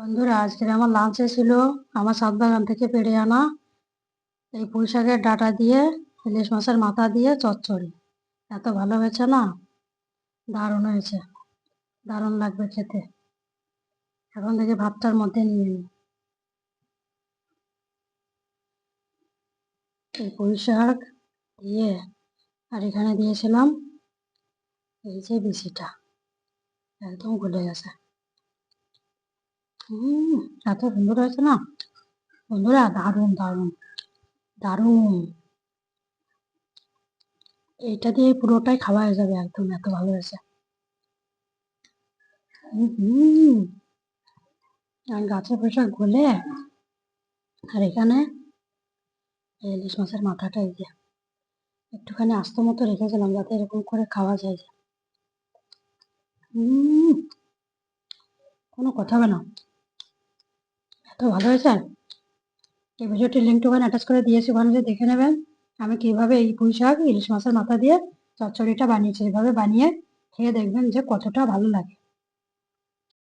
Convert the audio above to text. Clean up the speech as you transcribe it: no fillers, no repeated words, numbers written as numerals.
বন্ধুরা, আজকের আমার লাঞ্চে ছিল আমার ছাদ বাগান থেকে পেড়ে আনা এই পুঁই শাকের ডাঁটা দিয়ে ইলিশ মাছের মাথা দিয়ে চচ্চড়ি। এত ভালো হয়েছে না, দারুণ হয়েছে, দারুণ লাগবে খেতে। এখন থেকে ভাতটার মধ্যে নিয়ে নিই এই পুঁই শাক দিয়ে। আর এখানে দিয়েছিলাম এই যে বিচিটা, একদম গলে গেছে। এত সুন্দর হয়েছে না বন্ধুরা, দারুণ দারুণ দারুণ। এইটা দিয়ে পুরোটাই খাওয়া হয়ে যাবে একদম, এত ভালো হয়েছে। আর গাছের পোশাক গলে, আর এখানে ইলিশ মাছের মাথাটা এই যে একটুখানি আস্ত মতো রেখেছিলাম যাতে এরকম করে খাওয়া যায়। কোনো কথা হবে না, এত ভালো হয়েছে। এই ভিডিওটির লিঙ্কটা ওখানে অ্যাটাচ করে দিয়েছি, ওখানে যে দেখে নেবেন আমি কিভাবে এই পুঁই শাক ইলিশ মাছের মাথা দিয়ে চচ্চড়িটা বানিয়েছি। এভাবে বানিয়ে খেয়ে দেখবেন যে কতটা ভালো লাগে।